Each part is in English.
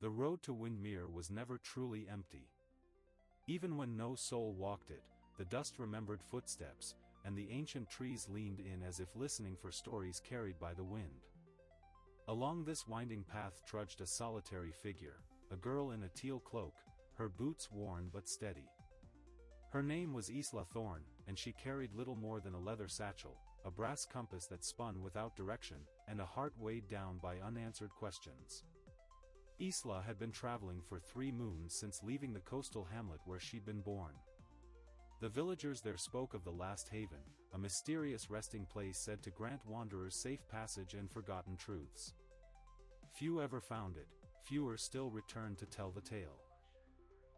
The road to Windmere was never truly empty. Even when no soul walked it, the dust remembered footsteps, and the ancient trees leaned in as if listening for stories carried by the wind. Along this winding path trudged a solitary figure, a girl in a teal cloak, her boots worn but steady. Her name was Isla Thorne, and she carried little more than a leather satchel, a brass compass that spun without direction, and a heart weighed down by unanswered questions. Isla had been traveling for 3 moons since leaving the coastal hamlet where she'd been born. The villagers there spoke of the Last Haven, a mysterious resting place said to grant wanderers safe passage and forgotten truths. Few ever found it, fewer still returned to tell the tale.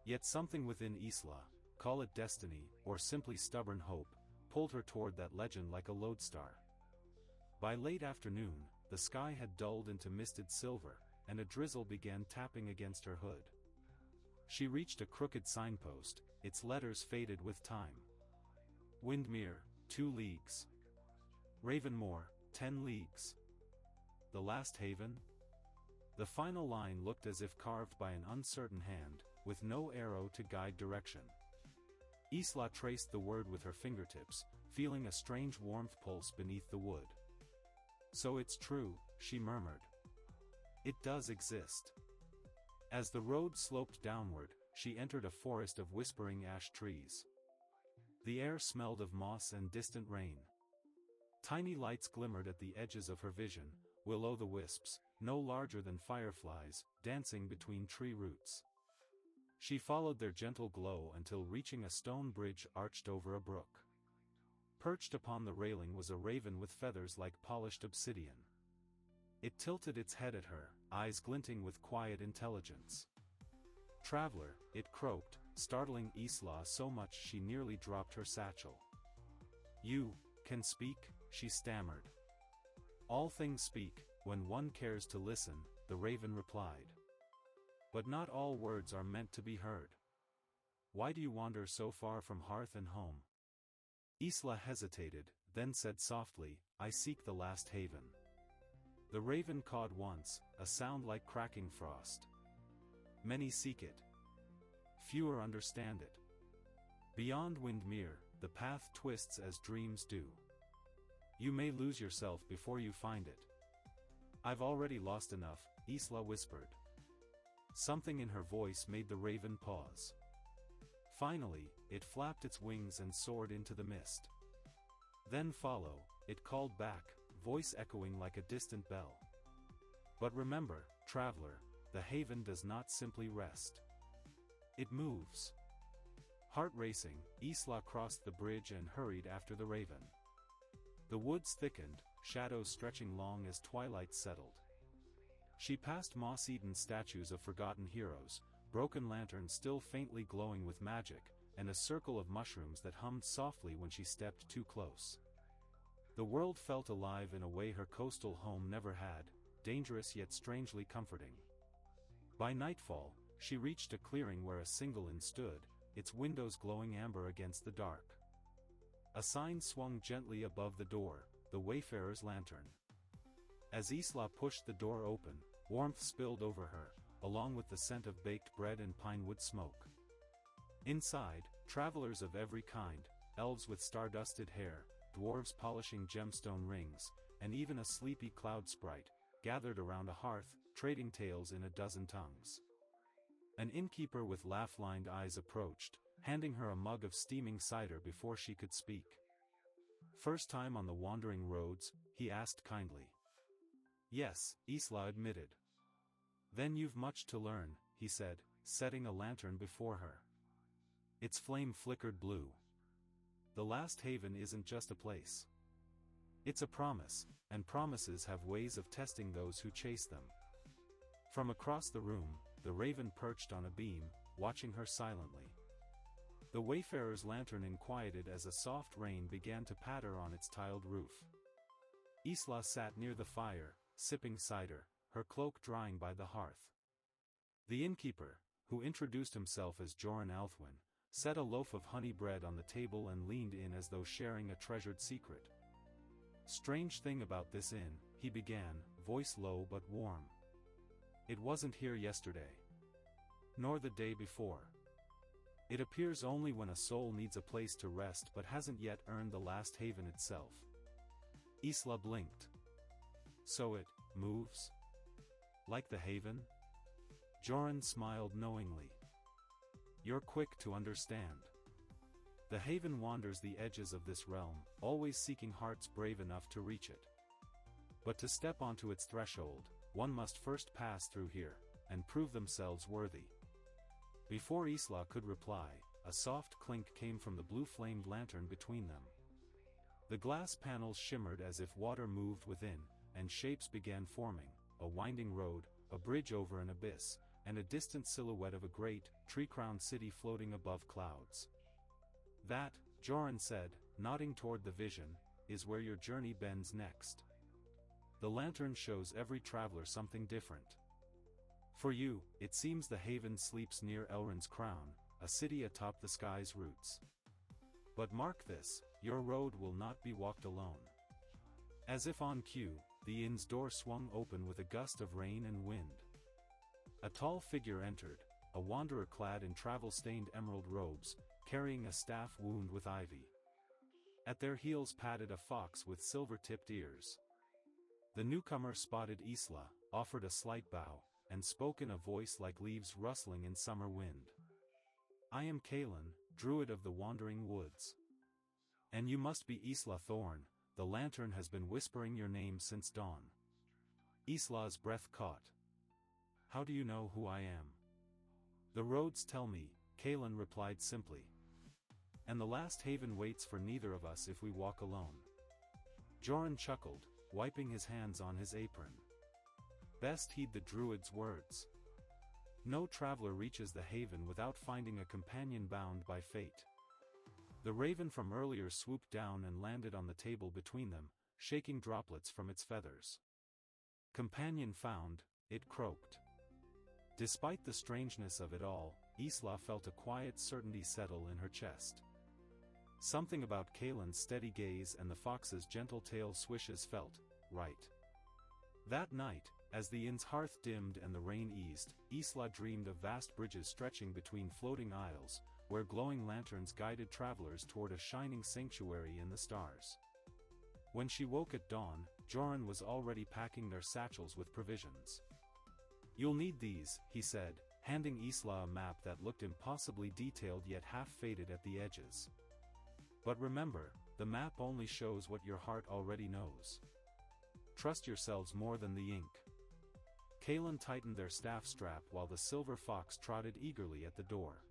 Yet something within Isla, call it destiny, or simply stubborn hope, pulled her toward that legend like a lodestar. By late afternoon, the sky had dulled into misted silver, and a drizzle began tapping against her hood. She reached a crooked signpost, its letters faded with time. Windmere, 2 leagues. Ravenmoor, 10 leagues. The Last Haven? The final line looked as if carved by an uncertain hand, with no arrow to guide direction. Isla traced the word with her fingertips, feeling a strange warmth pulse beneath the wood. So it's true, she murmured. It does exist. As the road sloped downward, she entered a forest of whispering ash trees. The air smelled of moss and distant rain. Tiny lights glimmered at the edges of her vision, will-o'-the-wisps, no larger than fireflies, dancing between tree roots. She followed their gentle glow until reaching a stone bridge arched over a brook. Perched upon the railing was a raven with feathers like polished obsidian. It tilted its head at her, eyes glinting with quiet intelligence. "Traveler," it croaked, startling Isla so much she nearly dropped her satchel. "You can speak?" she stammered. "All things speak, when one cares to listen," the raven replied. "But not all words are meant to be heard. Why do you wander so far from hearth and home?" Isla hesitated, then said softly, "I seek the Last Haven." The raven cawed once, a sound like cracking frost. "Many seek it. Fewer understand it. Beyond Windmere, the path twists as dreams do. You may lose yourself before you find it." "I've already lost enough," Isla whispered. Something in her voice made the raven pause. Finally, it flapped its wings and soared into the mist. "Then follow," it called back, voice echoing like a distant bell. "But remember, traveler, the haven does not simply rest. It moves." Heart racing, Isla crossed the bridge and hurried after the raven. The woods thickened, shadows stretching long as twilight settled. She passed moss-eaten statues of forgotten heroes, broken lanterns still faintly glowing with magic, and a circle of mushrooms that hummed softly when she stepped too close. The world felt alive in a way her coastal home never had, dangerous yet strangely comforting. By nightfall, she reached a clearing where a single inn stood, its windows glowing amber against the dark. A sign swung gently above the door, the Wayfarer's Lantern. As Isla pushed the door open, warmth spilled over her, along with the scent of baked bread and pinewood smoke. Inside, travelers of every kind, elves with star-dusted hair, dwarves polishing gemstone rings, and even a sleepy cloud sprite, gathered around a hearth, trading tales in a dozen tongues. An innkeeper with laugh-lined eyes approached, handing her a mug of steaming cider before she could speak. "First time on the wandering roads?" he asked kindly. "Yes," Isla admitted. "Then you've much to learn," he said, setting a lantern before her. Its flame flickered blue. "The Last Haven isn't just a place. It's a promise, and promises have ways of testing those who chase them." From across the room, the raven perched on a beam, watching her silently. The Wayfarer's Lantern quieted as a soft rain began to patter on its tiled roof. Isla sat near the fire, sipping cider, her cloak drying by the hearth. The innkeeper, who introduced himself as Joran Althwin, set a loaf of honey bread on the table and leaned in as though sharing a treasured secret. "Strange thing about this inn," he began, voice low but warm. It wasn't here yesterday. Nor the day before. It appears only when a soul needs a place to rest but hasn't yet earned the last haven itself. Isla blinked. So it moves? Like the haven? Joran smiled knowingly. You're quick to understand. The haven wanders the edges of this realm, always seeking hearts brave enough to reach it. But to step onto its threshold, one must first pass through here, and prove themselves worthy. Before Isla could reply, a soft clink came from the blue-flamed lantern between them. The glass panels shimmered as if water moved within, and shapes began forming, a winding road, a bridge over an abyss, and a distant silhouette of a great, tree-crowned city floating above clouds. That, Joran said, nodding toward the vision, is where your journey bends next. The lantern shows every traveler something different. For you, it seems the haven sleeps near Elrond's crown, a city atop the sky's roots. But mark this, your road will not be walked alone. As if on cue, the inn's door swung open with a gust of rain and wind. A tall figure entered, a wanderer clad in travel-stained emerald robes, carrying a staff wound with ivy. At their heels padded a fox with silver-tipped ears. The newcomer spotted Isla, offered a slight bow, and spoke in a voice like leaves rustling in summer wind. I am Kaelin, druid of the wandering woods. And you must be Isla Thorne, the lantern has been whispering your name since dawn. Isla's breath caught. How do you know who I am? The roads tell me, Kaelin replied simply. And the last haven waits for neither of us if we walk alone. Joran chuckled, wiping his hands on his apron. Best heed the druid's words. No traveler reaches the haven without finding a companion bound by fate. The raven from earlier swooped down and landed on the table between them, shaking droplets from its feathers. Companion found, it croaked. Despite the strangeness of it all, Isla felt a quiet certainty settle in her chest. Something about Kaelin's steady gaze and the fox's gentle tail swishes felt right. That night, as the inn's hearth dimmed and the rain eased, Isla dreamed of vast bridges stretching between floating isles, where glowing lanterns guided travelers toward a shining sanctuary in the stars. When she woke at dawn, Joran was already packing their satchels with provisions. You'll need these, he said, handing Isla a map that looked impossibly detailed yet half-faded at the edges. But remember, the map only shows what your heart already knows. Trust yourselves more than the ink. Kaelin tightened their staff strap while the silver fox trotted eagerly at the door.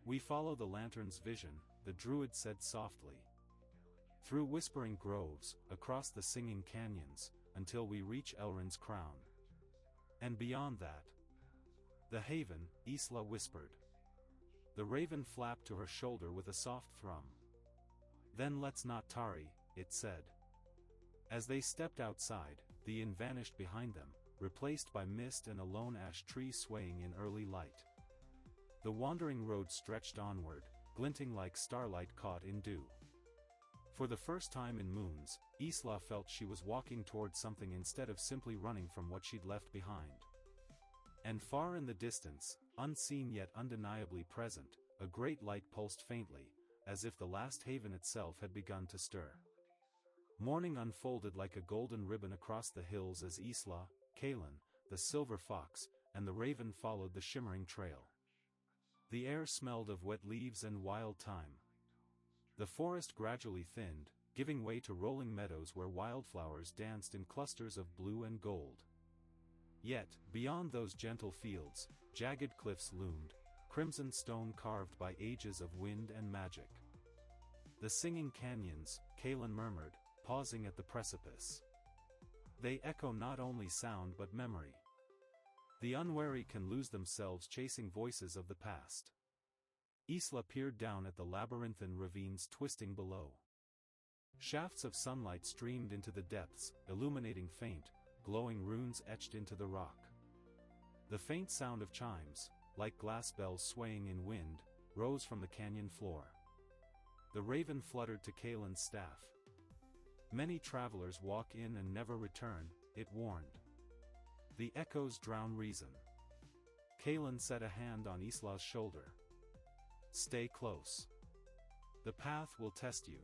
We follow the lantern's vision, the druid said softly. Through whispering groves, across the singing canyons, until we reach Elrond's crown. And beyond that. The haven, Isla whispered. The raven flapped to her shoulder with a soft thrum. Then let's not tarry, it said. As they stepped outside, the inn vanished behind them, replaced by mist and a lone ash tree swaying in early light. The wandering road stretched onward, glinting like starlight caught in dew. For the first time in moons, Isla felt she was walking toward something instead of simply running from what she'd left behind. And far in the distance, unseen yet undeniably present, a great light pulsed faintly, as if the last haven itself had begun to stir. Morning unfolded like a golden ribbon across the hills as Isla, Kaelin, the silver fox, and the raven followed the shimmering trail. The air smelled of wet leaves and wild thyme. The forest gradually thinned, giving way to rolling meadows where wildflowers danced in clusters of blue and gold. Yet, beyond those gentle fields, jagged cliffs loomed, crimson stone carved by ages of wind and magic. The singing canyons, Kaelin murmured, pausing at the precipice. They echo not only sound but memory. The unwary can lose themselves chasing voices of the past. Isla peered down at the labyrinthine ravines twisting below. Shafts of sunlight streamed into the depths, illuminating faint, glowing runes etched into the rock. The faint sound of chimes, like glass bells swaying in wind, rose from the canyon floor. The raven fluttered to Kaelin's staff. Many travelers walk in and never return, it warned. The echoes drown reason. Kalen set a hand on Isla's shoulder. Stay close. The path will test you.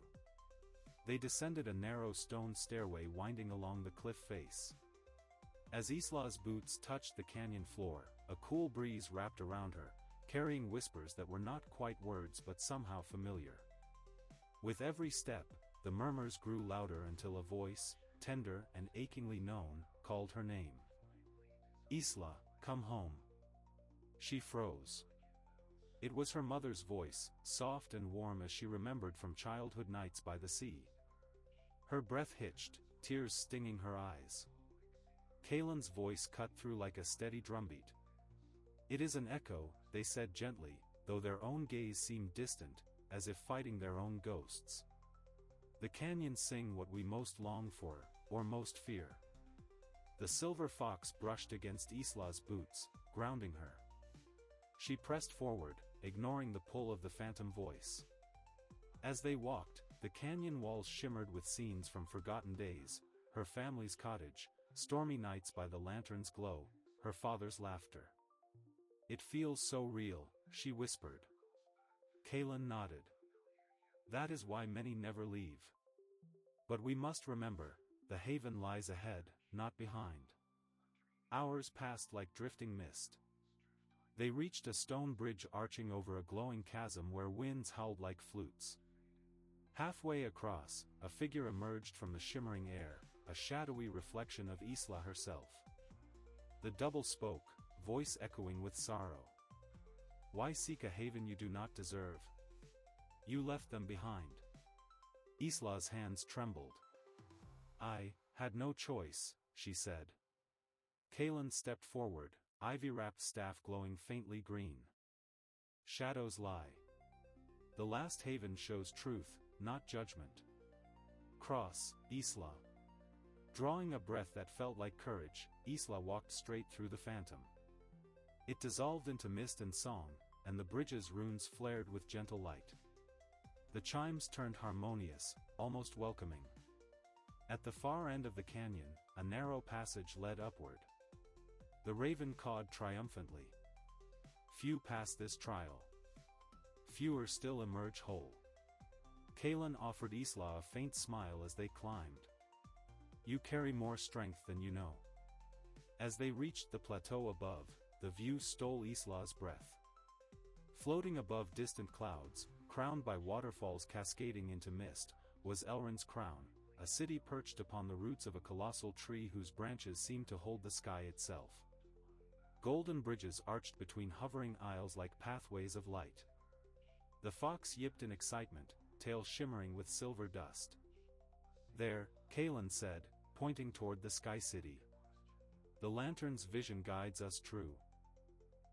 They descended a narrow stone stairway winding along the cliff face. As Isla's boots touched the canyon floor, a cool breeze wrapped around her, carrying whispers that were not quite words but somehow familiar. With every step, the murmurs grew louder until a voice, tender and achingly known, called her name. Isla, come home. She froze. It was her mother's voice, soft and warm as she remembered from childhood nights by the sea. Her breath hitched, tears stinging her eyes. Kalen's voice cut through like a steady drumbeat. It is an echo, they said gently, though their own gaze seemed distant, as if fighting their own ghosts. The canyons sing what we most long for, or most fear. The silver fox brushed against Isla's boots, grounding her. She pressed forward, ignoring the pull of the phantom voice. As they walked, the canyon walls shimmered with scenes from forgotten days, her family's cottage, stormy nights by the lantern's glow, her father's laughter. It feels so real, she whispered. Kalen nodded. That is why many never leave. But we must remember, the haven lies ahead, not behind. Hours passed like drifting mist. They reached a stone bridge arching over a glowing chasm where winds howled like flutes. Halfway across, a figure emerged from the shimmering air, a shadowy reflection of Isla herself. The double spoke, voice echoing with sorrow. Why seek a haven you do not deserve? You left them behind. Isla's hands trembled. I had no choice, she said. Kalen stepped forward, ivy-wrapped staff glowing faintly green. Shadows lie. The last haven shows truth, not judgment. Cross, Isla. Drawing a breath that felt like courage, Isla walked straight through the phantom. It dissolved into mist and song, and the bridge's runes flared with gentle light. The chimes turned harmonious, almost welcoming. At the far end of the canyon, a narrow passage led upward. The raven cawed triumphantly. Few pass this trial. Fewer still emerge whole. Kalen offered Isla a faint smile as they climbed. You carry more strength than you know. As they reached the plateau above, the view stole Isla's breath. Floating above distant clouds, crowned by waterfalls cascading into mist, was Elrond's crown, a city perched upon the roots of a colossal tree whose branches seemed to hold the sky itself. Golden bridges arched between hovering isles like pathways of light. The fox yipped in excitement, tail shimmering with silver dust. There, Kalen said, pointing toward the sky city. The lantern's vision guides us true.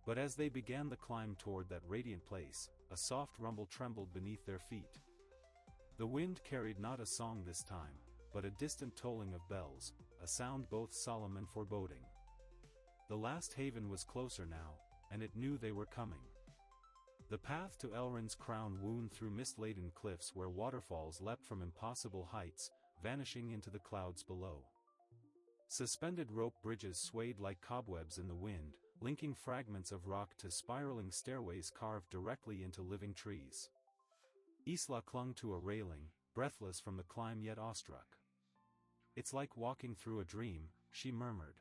But as they began the climb toward that radiant place, a soft rumble trembled beneath their feet. The wind carried not a song this time, but a distant tolling of bells, a sound both solemn and foreboding. The last haven was closer now, and it knew they were coming. The path to Elrond's crown wound through mist-laden cliffs where waterfalls leapt from impossible heights, vanishing into the clouds below. Suspended rope bridges swayed like cobwebs in the wind, linking fragments of rock to spiraling stairways carved directly into living trees. Isla clung to a railing, breathless from the climb yet awestruck. It's like walking through a dream, she murmured.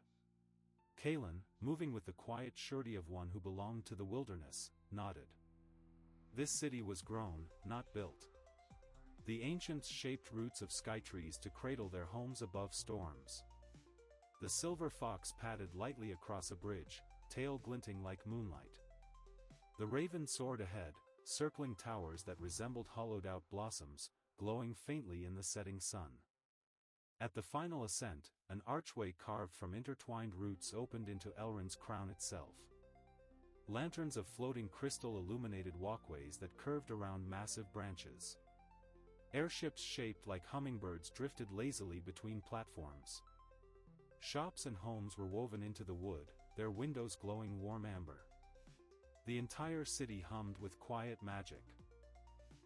Kalen, moving with the quiet surety of one who belonged to the wilderness, nodded. This city was grown, not built. The ancients shaped roots of sky trees to cradle their homes above storms. The silver fox padded lightly across a bridge, tail glinting like moonlight. The raven soared ahead, circling towers that resembled hollowed-out blossoms, glowing faintly in the setting sun. At the final ascent, an archway carved from intertwined roots opened into Elrond's crown itself. Lanterns of floating crystal illuminated walkways that curved around massive branches. Airships shaped like hummingbirds drifted lazily between platforms. Shops and homes were woven into the wood, their windows glowing warm amber. The entire city hummed with quiet magic.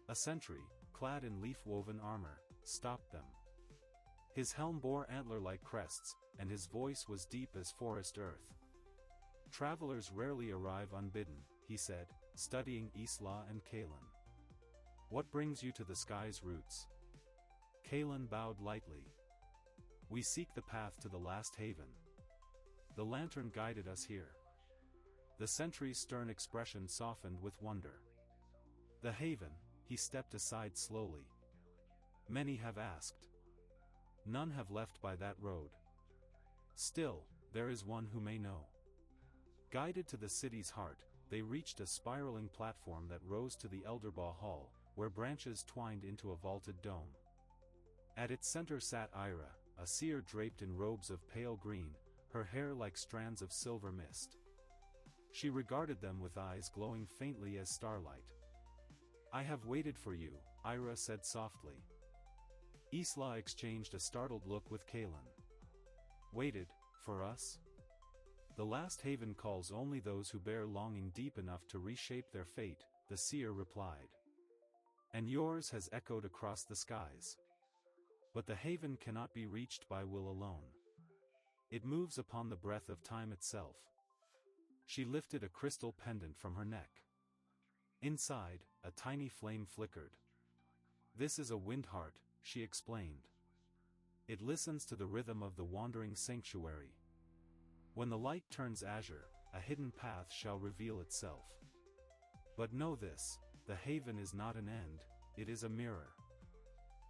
A sentry, clad in leaf-woven armor, stopped them. His helm bore antler-like crests, and his voice was deep as forest earth. "Travelers rarely arrive unbidden," he said, studying Isla and Kalen. "What brings you to the sky's roots?" Kalen bowed lightly. "We seek the path to the last haven. The lantern guided us here." The sentry's stern expression softened with wonder. "The haven," he stepped aside slowly. "Many have asked. None have left by that road. Still, there is one who may know." Guided to the city's heart, they reached a spiraling platform that rose to the Elderbaugh Hall, where branches twined into a vaulted dome. At its center sat Ira, a seer draped in robes of pale green, her hair like strands of silver mist. She regarded them with eyes glowing faintly as starlight. "I have waited for you," Ira said softly. Isla exchanged a startled look with Kalen. "Waited, for us?" "The last haven calls only those who bear longing deep enough to reshape their fate," the seer replied. "And yours has echoed across the skies. But the haven cannot be reached by will alone. It moves upon the breath of time itself." She lifted a crystal pendant from her neck. Inside, a tiny flame flickered. "This is a wind heart," she explained. "It listens to the rhythm of the wandering sanctuary. When the light turns azure, a hidden path shall reveal itself. But know this, the haven is not an end, it is a mirror."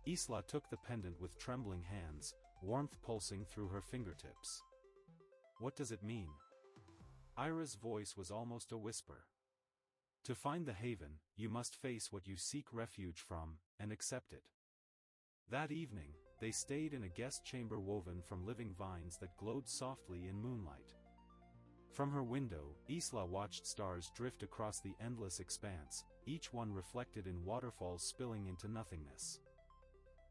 Isla took the pendant with trembling hands, warmth pulsing through her fingertips. "What does it mean?" Ira's voice was almost a whisper. "To find the haven, you must face what you seek refuge from, and accept it." That evening, they stayed in a guest chamber woven from living vines that glowed softly in moonlight. From her window, Isla watched stars drift across the endless expanse, each one reflected in waterfalls spilling into nothingness.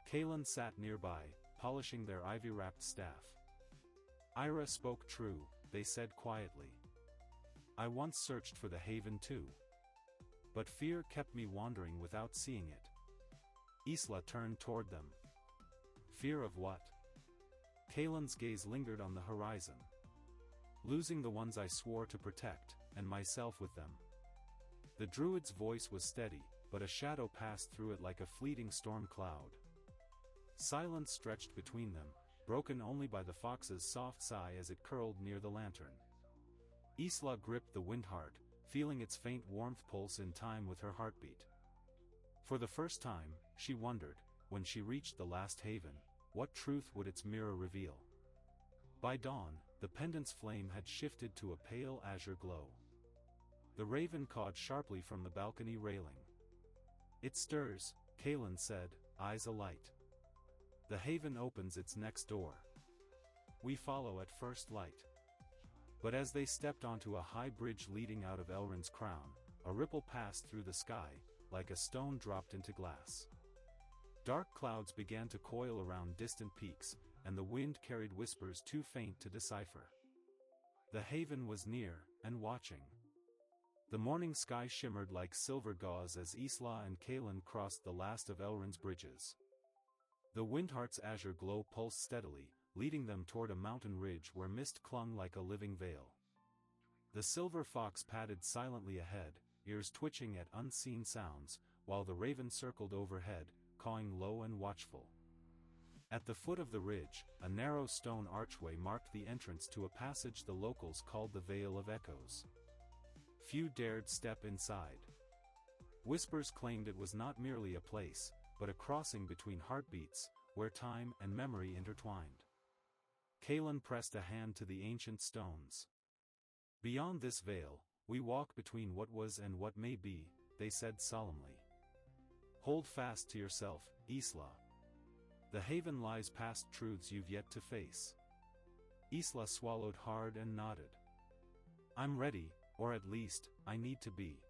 Kalen sat nearby, polishing their ivy-wrapped staff. "Ira spoke true," they said quietly. "I once searched for the haven too. But fear kept me wandering without seeing it." Isla turned toward them. "Fear of what?" Kalen's gaze lingered on the horizon. "Losing the ones I swore to protect, and myself with them." The druid's voice was steady, but a shadow passed through it like a fleeting storm cloud. Silence stretched between them, broken only by the fox's soft sigh as it curled near the lantern. Isla gripped the wind heart, feeling its faint warmth pulse in time with her heartbeat. For the first time, she wondered, when she reached the last haven, what truth would its mirror reveal? By dawn, the pendant's flame had shifted to a pale azure glow. The raven cawed sharply from the balcony railing. "It stirs," Kalen said, eyes alight. "The haven opens its next door. We follow at first light." But as they stepped onto a high bridge leading out of Elrond's crown, a ripple passed through the sky, like a stone dropped into glass. Dark clouds began to coil around distant peaks, and the wind carried whispers too faint to decipher. The haven was near, and watching. The morning sky shimmered like silver gauze as Isla and Kalen crossed the last of Elrond's bridges. The Windheart's azure glow pulsed steadily, leading them toward a mountain ridge where mist clung like a living veil. The silver fox padded silently ahead, ears twitching at unseen sounds, while the raven circled overhead, cawing low and watchful. At the foot of the ridge, a narrow stone archway marked the entrance to a passage the locals called the Vale of Echoes. Few dared step inside. Whispers claimed it was not merely a place, but a crossing between heartbeats, where time and memory intertwined. Kalen pressed a hand to the ancient stones. "Beyond this veil, we walk between what was and what may be," they said solemnly. "Hold fast to yourself, Isla. The haven lies past truths you've yet to face." Isla swallowed hard and nodded. "I'm ready, or at least, I need to be."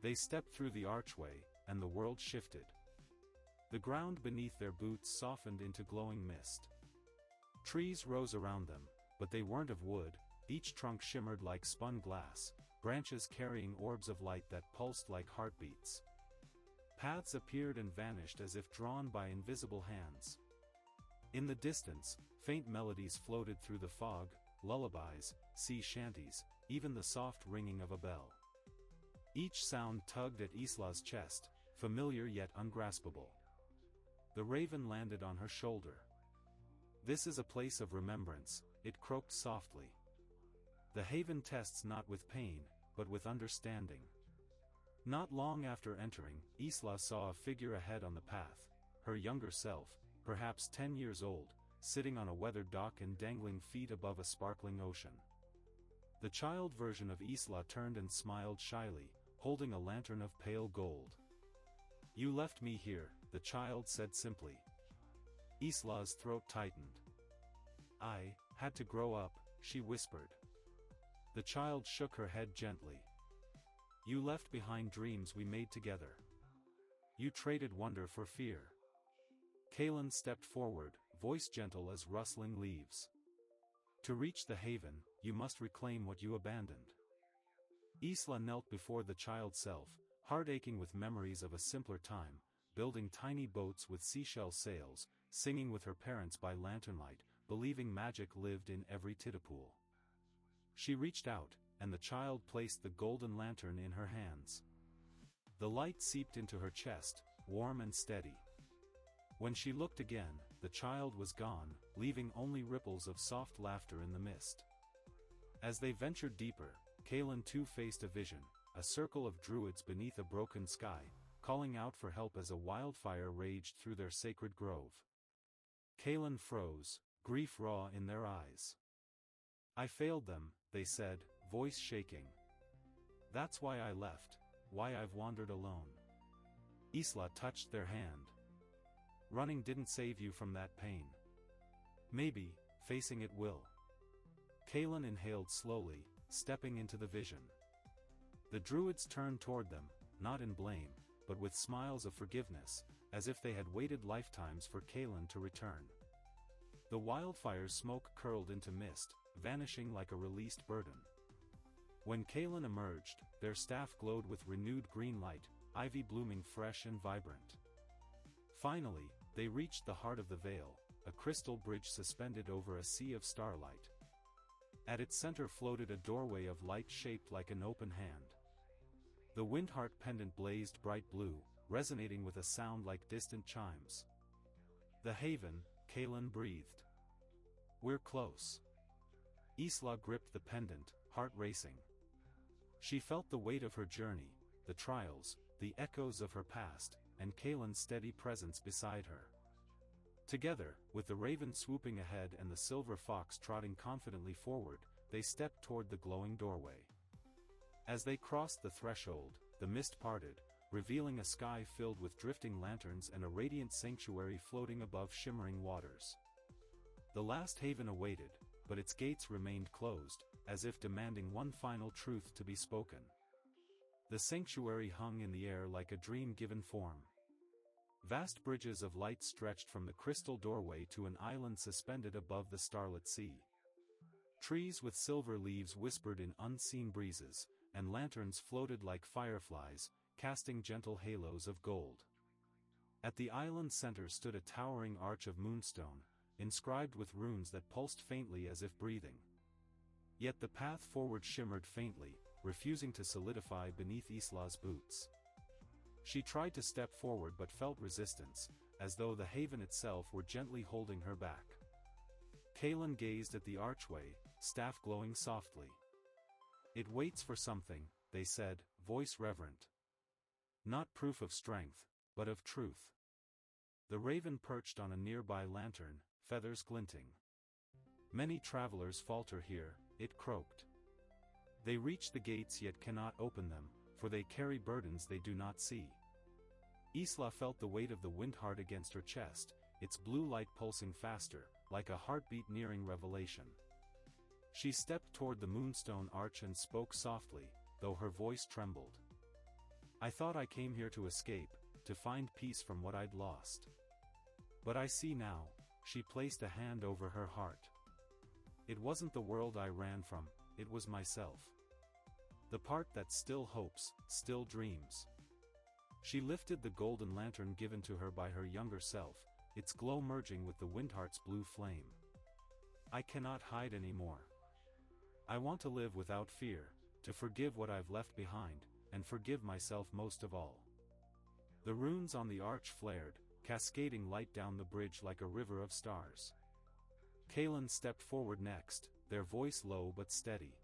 They stepped through the archway, and the world shifted. The ground beneath their boots softened into glowing mist. Trees rose around them, but they weren't of wood, each trunk shimmered like spun glass, branches carrying orbs of light that pulsed like heartbeats. Paths appeared and vanished as if drawn by invisible hands. In the distance, faint melodies floated through the fog, lullabies, sea shanties, even the soft ringing of a bell. Each sound tugged at Isla's chest, familiar yet ungraspable. The raven landed on her shoulder. "This is a place of remembrance," it croaked softly. "The haven tests not with pain, but with understanding." Not long after entering, Isla saw a figure ahead on the path, her younger self, perhaps 10 years old, sitting on a weathered dock and dangling feet above a sparkling ocean. The child version of Isla turned and smiled shyly, holding a lantern of pale gold. "You left me here," the child said simply. Isla's throat tightened. "I had to grow up," she whispered. The child shook her head gently. "You left behind dreams we made together. You traded wonder for fear." Kalen stepped forward, voice gentle as rustling leaves. "To reach the haven, you must reclaim what you abandoned." Isla knelt before the child self, heart aching with memories of a simpler time, building tiny boats with seashell sails, singing with her parents by lanternlight, believing magic lived in every titapool. She reached out, and the child placed the golden lantern in her hands. The light seeped into her chest, warm and steady. When she looked again, the child was gone, leaving only ripples of soft laughter in the mist. As they ventured deeper, Kalen too faced a vision, a circle of druids beneath a broken sky, calling out for help as a wildfire raged through their sacred grove. Kalen froze, grief raw in their eyes. "I failed them," they said, voice shaking. "That's why I left, why I've wandered alone." Isla touched their hand. "Running didn't save you from that pain. Maybe, facing it will." Kalen inhaled slowly, stepping into the vision. The druids turned toward them, not in blame, but with smiles of forgiveness, as if they had waited lifetimes for Kalen to return. The wildfire's smoke curled into mist, vanishing like a released burden. When Kalen emerged, their staff glowed with renewed green light, ivy blooming fresh and vibrant. Finally, they reached the heart of the vale, a crystal bridge suspended over a sea of starlight. At its center floated a doorway of light shaped like an open hand. The windheart pendant blazed bright blue, resonating with a sound like distant chimes. "The haven," Kalen breathed. "We're close." Isla gripped the pendant, heart racing. She felt the weight of her journey, the trials, the echoes of her past, and Kalen's steady presence beside her. Together, with the raven swooping ahead and the silver fox trotting confidently forward, they stepped toward the glowing doorway. As they crossed the threshold, the mist parted, revealing a sky filled with drifting lanterns and a radiant sanctuary floating above shimmering waters. The last haven awaited, but its gates remained closed, as if demanding one final truth to be spoken. The sanctuary hung in the air like a dream given form. Vast bridges of light stretched from the crystal doorway to an island suspended above the starlit sea. Trees with silver leaves whispered in unseen breezes, and lanterns floated like fireflies, casting gentle halos of gold. At the island's center stood a towering arch of moonstone, inscribed with runes that pulsed faintly as if breathing. Yet the path forward shimmered faintly, refusing to solidify beneath Isla's boots. She tried to step forward but felt resistance, as though the haven itself were gently holding her back. Kalen gazed at the archway, staff glowing softly. "It waits for something," they said, voice reverent. "Not proof of strength, but of truth." The raven perched on a nearby lantern, feathers glinting. "Many travelers falter here," it croaked. "They reach the gates yet cannot open them, for they carry burdens they do not see." Isla felt the weight of the windheart against her chest, its blue light pulsing faster, like a heartbeat nearing revelation. She stepped toward the moonstone arch and spoke softly, though her voice trembled. "I thought I came here to escape, to find peace from what I'd lost. But I see now." She placed a hand over her heart. "It wasn't the world I ran from, it was myself. The part that still hopes, still dreams." She lifted the golden lantern given to her by her younger self, its glow merging with the Windheart's blue flame. I cannot hide anymore. I want to live without fear, to forgive what I've left behind, and forgive myself most of all. The runes on the arch flared, cascading light down the bridge like a river of stars. Kaelin stepped forward next, their voice low but steady.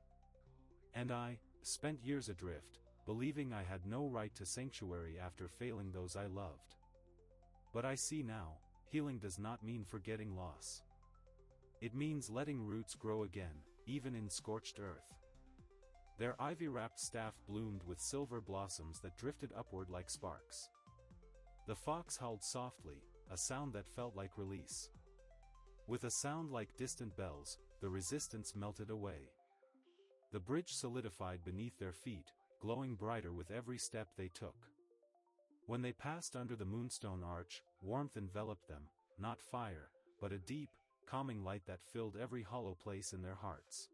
And I, spent years adrift, believing I had no right to sanctuary after failing those I loved. But I see now, healing does not mean forgetting loss. It means letting roots grow again, even in scorched earth. Their ivy-wrapped staff bloomed with silver blossoms that drifted upward like sparks. The fox howled softly, a sound that felt like release. With a sound like distant bells, the resistance melted away. The bridge solidified beneath their feet, glowing brighter with every step they took. When they passed under the moonstone arch, warmth enveloped them, not fire, but a deep, calming light that filled every hollow place in their hearts.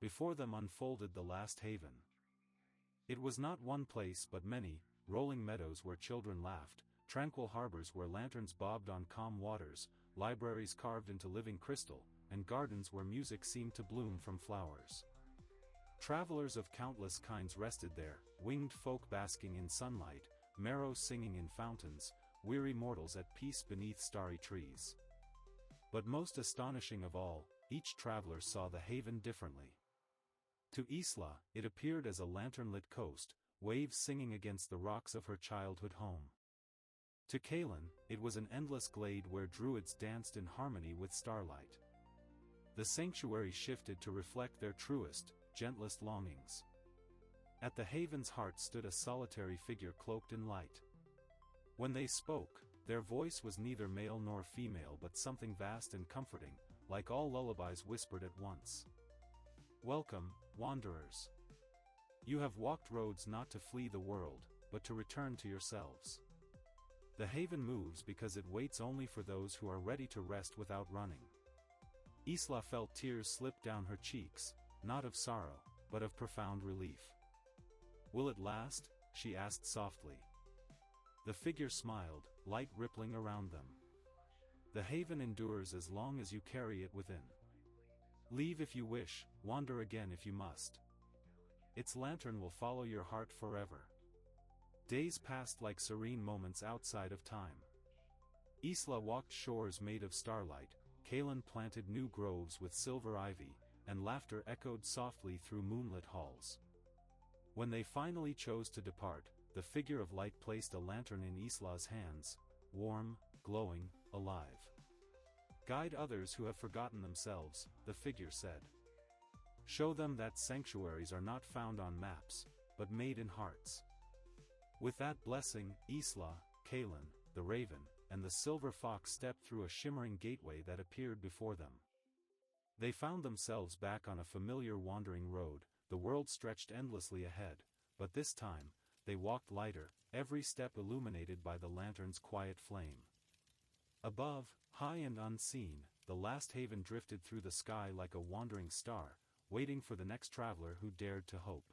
Before them unfolded the last haven. It was not one place but many, rolling meadows where children laughed, tranquil harbors where lanterns bobbed on calm waters, libraries carved into living crystal, and gardens where music seemed to bloom from flowers. Travelers of countless kinds rested there, winged folk basking in sunlight, marrows singing in fountains, weary mortals at peace beneath starry trees. But most astonishing of all, each traveler saw the haven differently. To Isla, it appeared as a lantern-lit coast, waves singing against the rocks of her childhood home. To Kaelin, it was an endless glade where druids danced in harmony with starlight. The sanctuary shifted to reflect their truest, gentlest longings. At the haven's heart stood a solitary figure cloaked in light. When they spoke, their voice was neither male nor female but something vast and comforting, like all lullabies whispered at once. Welcome, wanderers. You have walked roads not to flee the world, but to return to yourselves. The haven moves because it waits only for those who are ready to rest without running. Isla felt tears slip down her cheeks, not of sorrow, but of profound relief. Will it last? She asked softly. The figure smiled, light rippling around them. The haven endures as long as you carry it within. Leave if you wish, wander again if you must. Its lantern will follow your heart forever. Days passed like serene moments outside of time. Isla walked shores made of starlight, Kaelin planted new groves with silver ivy, and laughter echoed softly through moonlit halls. When they finally chose to depart, the figure of light placed a lantern in Isla's hands, warm, glowing, alive. Guide others who have forgotten themselves, the figure said. Show them that sanctuaries are not found on maps, but made in hearts. With that blessing, Isla, Kaelin, the raven, and the silver fox stepped through a shimmering gateway that appeared before them. They found themselves back on a familiar wandering road, the world stretched endlessly ahead, but this time, they walked lighter, every step illuminated by the lantern's quiet flame. Above, high and unseen, the last haven drifted through the sky like a wandering star, waiting for the next traveler who dared to hope.